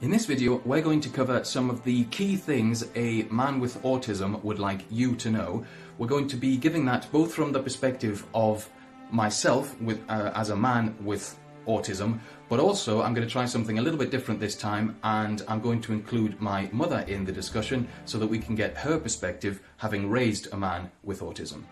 In this video, we're going to cover some of the key things a man with autism would like you to know. We're going to be giving that both from the perspective of myself as a man with autism, but also I'm going to try something a little bit different this time, and I'm going to include my mother in the discussion so that we can get her perspective, having raised a man with autism.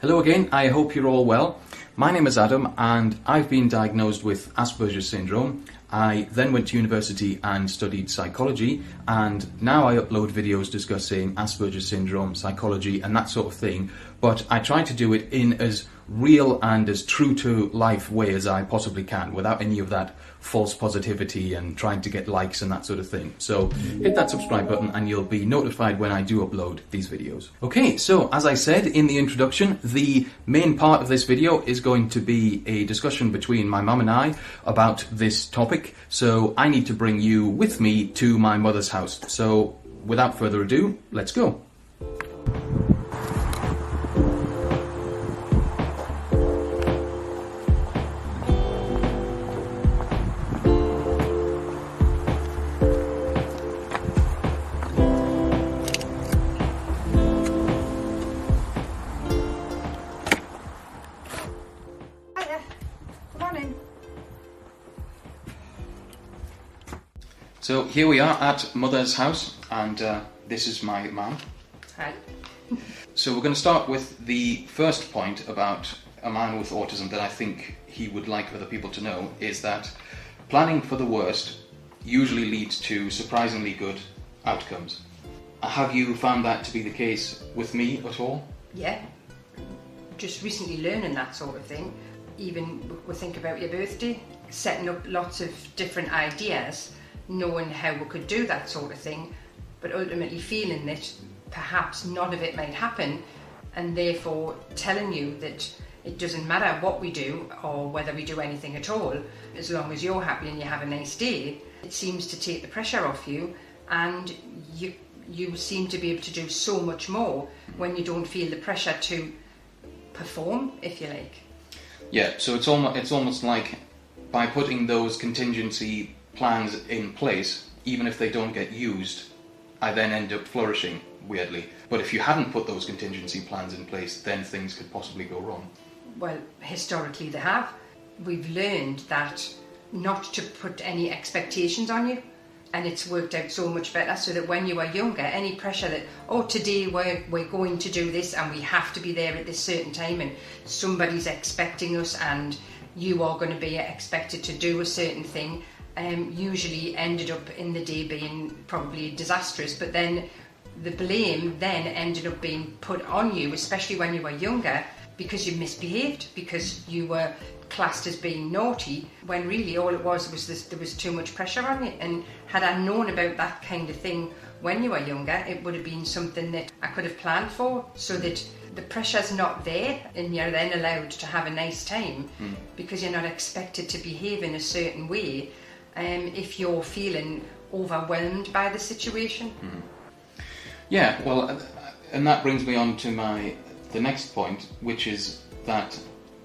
Hello again, I hope you're all well. My name is Adam and I've been diagnosed with Asperger's syndrome. I then went to university and studied psychology, and now I upload videos discussing Asperger's syndrome, psychology and that sort of thing, but I try to do it in as real and as true to life way as I possibly can, without any of that false positivity and trying to get likes and that sort of thing. So hit that subscribe button and you'll be notified when I do upload these videos. Okay, so as I said in the introduction, the main part of this video is going to be a discussion between my mum and I about this topic. So I need to bring you with me to my mother's house. So without further ado, let's go. So here we are at Mother's house, and this is my mum. Hi. So we're going to start with the first point about a man with autism that I think he would like other people to know, is that planning for the worst usually leads to surprisingly good outcomes. Have you found that to be the case with me at all? Yeah, just recently learning that sort of thing. Even we think about your birthday, setting up lots of different ideas, knowing how we could do that sort of thing, but ultimately feeling that perhaps none of it might happen, and therefore telling you that it doesn't matter what we do or whether we do anything at all, as long as you're happy and you have a nice day. It seems to take the pressure off you, and you seem to be able to do so much more when you don't feel the pressure to perform, if you like. Yeah, so it's almost like by putting those contingency plans in place, even if they don't get used, I then end up flourishing, weirdly. But if you hadn't put those contingency plans in place, then things could possibly go wrong. Well, historically they have. We've learned that not to put any expectations on you, and it's worked out so much better, so that when you are younger, any pressure that, oh, today we're going to do this and we have to be there at this certain time and somebody's expecting us and you are going to be expected to do a certain thing, usually ended up in the day being probably disastrous. But then the blame then ended up being put on you, especially when you were younger, because you misbehaved, because you were classed as being naughty, when really all it was this, there was too much pressure on you. And had I known about that kind of thing when you were younger, it would have been something that I could have planned for, so that the pressure's not there and you're then allowed to have a nice time, because you're not expected to behave in a certain way if you're feeling overwhelmed by the situation. Yeah, well, and that brings me on to the next point, which is that,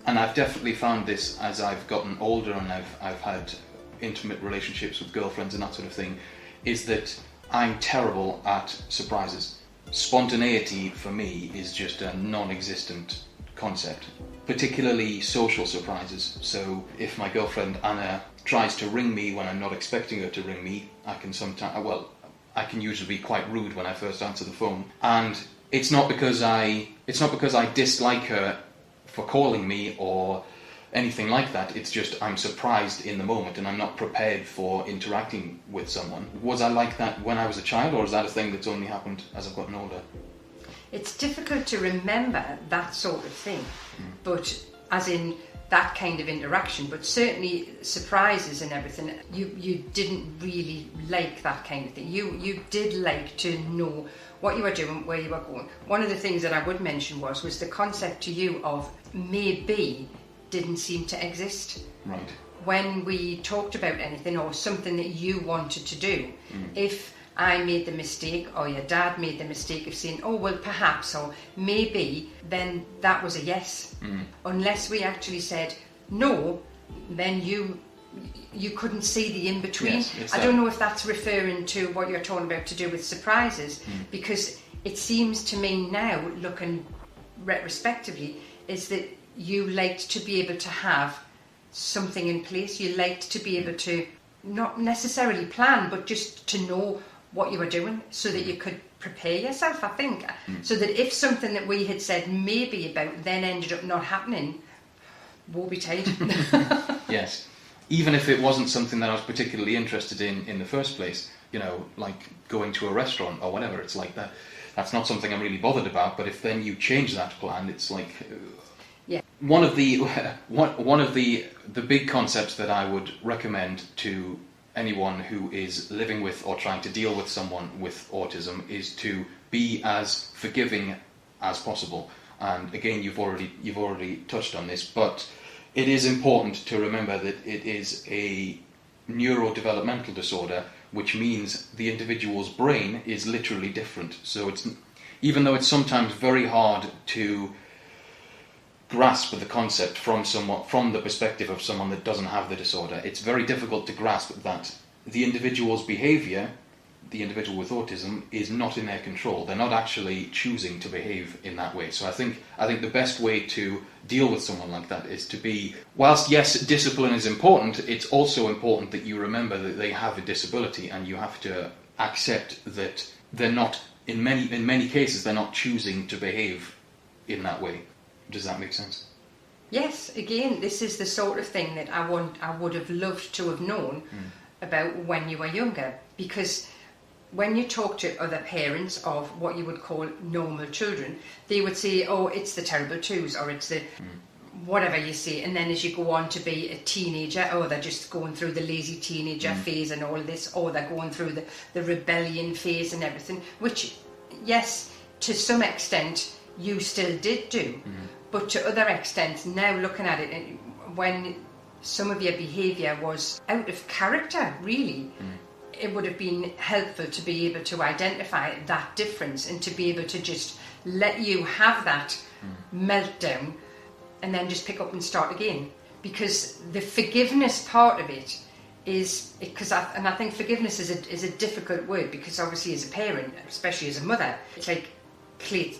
and I've definitely found this as I've gotten older and I've had intimate relationships with girlfriends and that sort of thing, is that I'm terrible at surprises. Spontaneity for me is just a non-existent concept, particularly social surprises. So if my girlfriend Anna tries to ring me when I'm not expecting her to ring me, I can usually be quite rude when I first answer the phone. And it's not because I dislike her for calling me or anything like that. It's just I'm surprised in the moment and I'm not prepared for interacting with someone. Was I like that when I was a child, or is that a thing that's only happened as I've gotten older? It's difficult to remember that sort of thing, but as in that kind of interaction, but certainly surprises and everything, you didn't really like that kind of thing. You did like to know what you were doing, where you were going. One of the things that I would mention was the concept to you of maybe didn't seem to exist. Right. When we talked about anything or something that you wanted to do, if I made the mistake, or your dad made the mistake of saying, oh, well, perhaps, or maybe, then that was a yes. Unless we actually said no, then you couldn't see the in-between. Yes, I don't know if that's referring to what you're talking about to do with surprises, because it seems to me now, looking retrospectively, is that you liked to be able to have something in place. You liked to be able to not necessarily plan, but just to know what you were doing so that you could prepare yourself, I think. So that if something that we had said maybe about then ended up not happening, woe betide. Yes. Even if it wasn't something that I was particularly interested in the first place, you know, like going to a restaurant or whatever, it's like that. That's not something I'm really bothered about, but if then you change that plan, it's like... Yeah. One of the big concepts that I would recommend to anyone who is living with or trying to deal with someone with autism is to be as forgiving as possible. And again, you've already touched on this, but it is important to remember that it is a neurodevelopmental disorder, which means the individual's brain is literally different. So it's, even though it's sometimes very hard to grasp the concept from the perspective of someone that doesn't have the disorder, it's very difficult to grasp that the individual's behaviour, the individual with autism, is not in their control. They're not actually choosing to behave in that way. So I think the best way to deal with someone like that is to be, whilst yes, discipline is important, it's also important that you remember that they have a disability, and you have to accept that they're not, in many cases, they're not choosing to behave in that way. Does that make sense? Yes, again, this is the sort of thing that I would have loved to have known about when you were younger, because when you talk to other parents of what you would call normal children, they would say, oh, it's the terrible twos, or it's the whatever you say, and then as you go on to be a teenager, oh, they're just going through the lazy teenager phase and all this, or they're going through the rebellion phase and everything, which, yes, to some extent, you still did do. But to other extents, now looking at it, when some of your behaviour was out of character, really, it would have been helpful to be able to identify that difference and to be able to just let you have that meltdown and then just pick up and start again. Because the forgiveness part of it is, I think forgiveness is a difficult word, because obviously as a parent, especially as a mother, it's like clean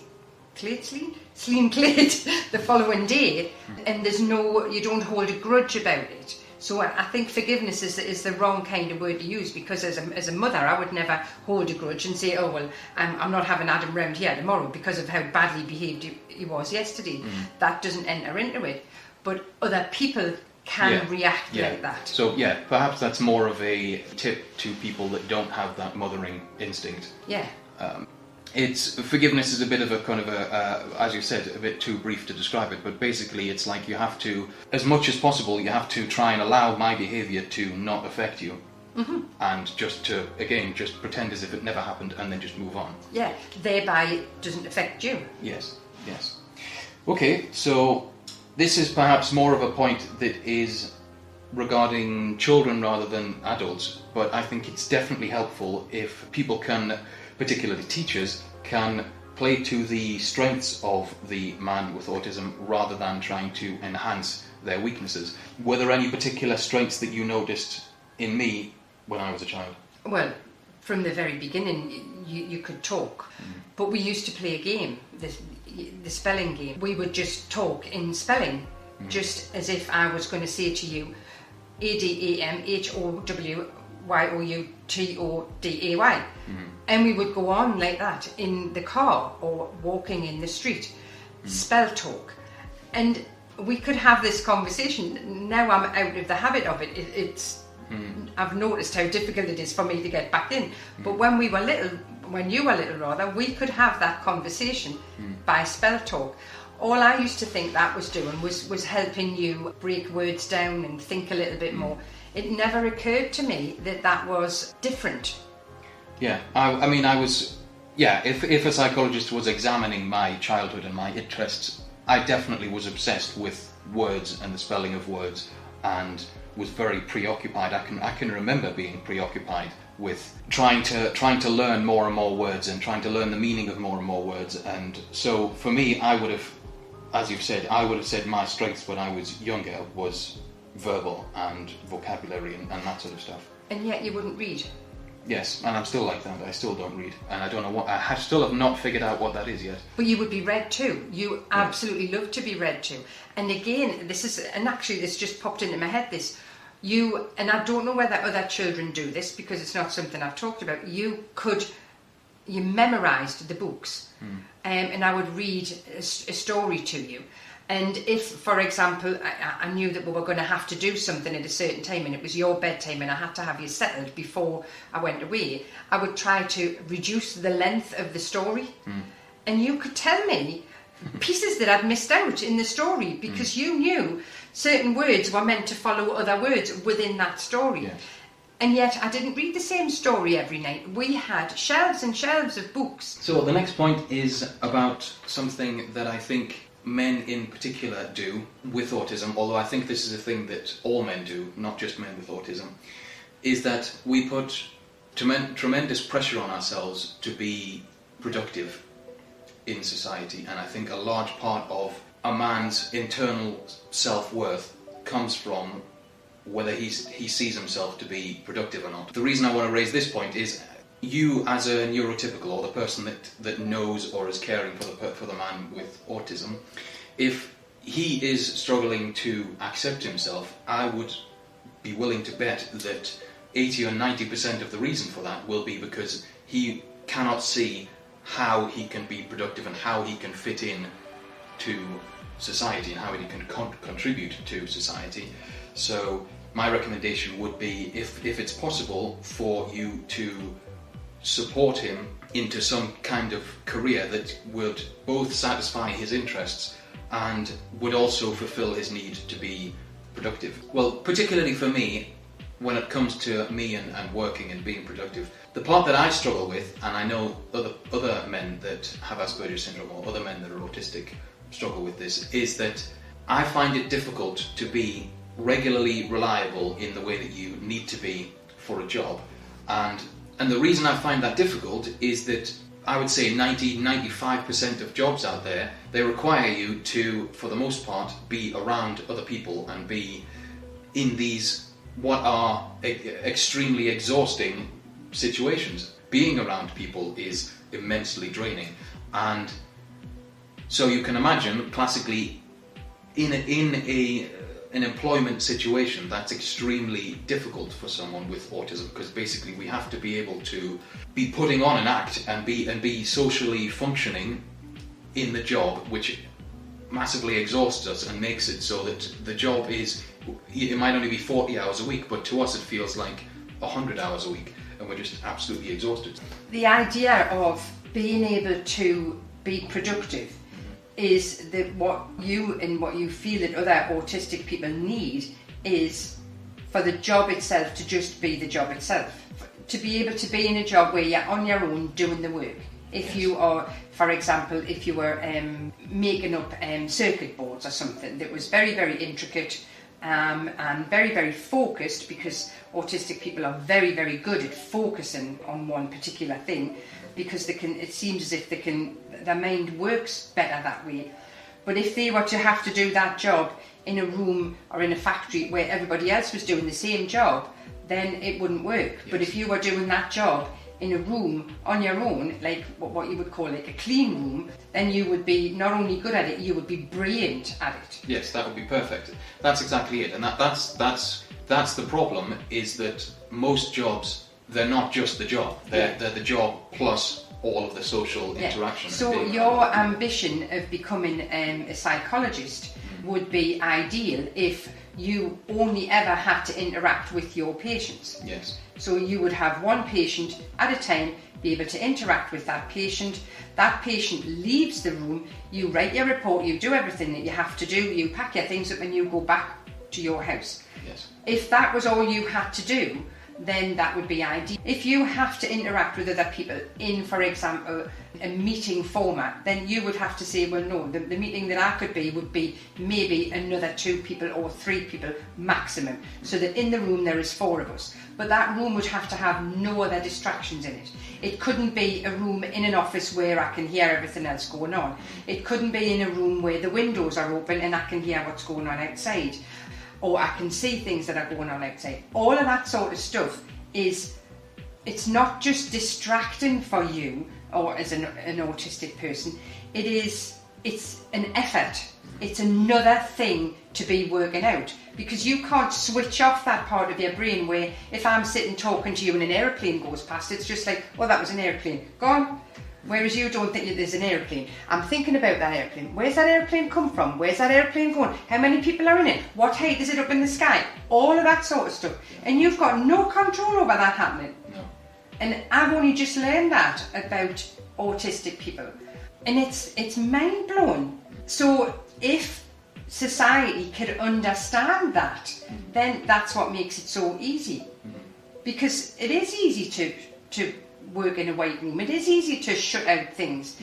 slate the following day, and you don't hold a grudge about it. So I think forgiveness is the wrong kind of word to use, because as a mother, I would never hold a grudge and say, oh, well, I'm not having Adam round here tomorrow because of how badly behaved he was yesterday. That doesn't enter into it. But other people can react like that. So, perhaps that's more of a tip to people that don't have that mothering instinct. Yeah. Forgiveness is a bit of a kind of as you said, a bit too brief to describe it, but basically it's like you have to, as much as possible, you have to try and allow my behaviour to not affect you. And just pretend as if it never happened, and then just move on. Yeah, thereby it doesn't affect you. Yes. Okay, so this is perhaps more of a point that is regarding children rather than adults, but I think it's definitely helpful if people can, particularly teachers, can play to the strengths of the man with autism rather than trying to enhance their weaknesses. Were there any particular strengths that you noticed in me when I was a child? Well, from the very beginning, you could talk, but we used to play a game, the spelling game. We would just talk in spelling, just as if I was going to say to you, ADAMHOWYOUTODAY. And we would go on like that in the car or walking in the street, spell talk. And we could have this conversation. Now I'm out of the habit of it. I've noticed how difficult it is for me to get back in. But when you were little, we could have that conversation by spell talk. All I used to think that was doing was helping you break words down and think a little bit more. It never occurred to me that was different. Yeah, I mean, if a psychologist was examining my childhood and my interests, I definitely was obsessed with words and the spelling of words, and was very preoccupied. I can remember being preoccupied with trying to learn more and more words and trying to learn the meaning of more and more words. And so for me, I would have, as you've said, my strengths when I was younger was verbal and vocabulary and that sort of stuff. And yet you wouldn't read. Yes, and I'm still like that. I still don't read, and I don't know what. Still have not figured out what that is yet. But you would be read to. You absolutely love to be read to. And again, this just popped into my head. And I don't know whether other children do this because it's not something I've talked about. You memorised the books, and I would read a story to you. And if, for example, I knew that we were going to have to do something at a certain time and it was your bedtime and I had to have you settled before I went away, I would try to reduce the length of the story. And you could tell me pieces that I'd missed out in the story because you knew certain words were meant to follow other words within that story. Yes. And yet I didn't read the same story every night. We had shelves and shelves of books. So the next point is about something that I think men in particular do with autism, although I think this is a thing that all men do, not just men with autism, is that we put tremendous pressure on ourselves to be productive in society. And I think a large part of a man's internal self-worth comes from whether he sees himself to be productive or not. The reason I want to raise this point is you as a neurotypical, or the person that knows or is caring for the man with autism, if he is struggling to accept himself, I would be willing to bet that 80 or 90% of the reason for that will be because he cannot see how he can be productive and how he can fit in to society and how he can contribute to society. So my recommendation would be, if it's possible, for you to support him into some kind of career that would both satisfy his interests and would also fulfill his need to be productive. Well, particularly for me, when it comes to me and working and being productive, the part that I struggle with, and I know other men that have Asperger's syndrome or other men that are autistic struggle with this, is that I find it difficult to be regularly reliable in the way that you need to be for a job. And the reason I find that difficult is that I would say 90-95% of jobs out there, they require you to, for the most part, be around other people and be in these what are extremely exhausting situations. Being around people is immensely draining. And so you can imagine, classically, in an employment situation, that's extremely difficult for someone with autism, because basically we have to be able to be putting on an act and be socially functioning in the job, which massively exhausts us and makes it so that the job it might only be 40 hours a week, but to us it feels like 100 hours a week, and we're just absolutely exhausted. The idea of being able to be productive is that what you feel that other autistic people need is for the job itself to just be the job itself. To be able to be in a job where you're on your own doing the work. If you are, for example, if you were making up circuit boards or something that was very, very intricate and very, very focused, because autistic people are very, very good at focusing on one particular thing, because it seems as if their mind works better that way. But if they were to have to do that job in a room or in a factory where everybody else was doing the same job, then it wouldn't work. Yes. But if you were doing that job in a room on your own, like what you would call like a clean room, then you would be not only good at it, you would be brilliant at it. Yes, that would be perfect. That's exactly it. And that's the problem, is that most jobs, they're not just the job. They're the job plus all of the social interaction. So your ambition of becoming a psychologist would be ideal if you only ever had to interact with your patients. Yes. So you would have one patient at a time, be able to interact with that patient. That patient leaves the room, you write your report, you do everything that you have to do, you pack your things up and you go back to your house. Yes. If that was all you had to do, then that would be ideal. If you have to interact with other people in, for example, a meeting format, then you would have to say, well, no, the meeting that I could be would be maybe another 2 people or 3 people maximum, so that in the room there is 4 of us. But that room would have to have no other distractions in it. It couldn't be a room in an office where I can hear everything else going on. It couldn't be in a room where the windows are open and I can hear what's going on outside, or I can see things that are going on outside. All of that sort of stuff it's not just distracting for you or as an autistic person, it's an effort. It's another thing to be working out, because you can't switch off that part of your brain where if I'm sitting talking to you and an aeroplane goes past, it's just like, oh, that was an aeroplane, gone. Whereas you don't think that there's an aeroplane. I'm thinking about that aeroplane. Where's that aeroplane come from? Where's that aeroplane going? How many people are in it? What height is it up in the sky? All of that sort of stuff. And you've got no control over that happening. No. And I've only just learned that about autistic people. And it's mind-blowing. So if society could understand that, then that's what makes it so easy. Because it is easy to work in a white room. It is easy to shut out things.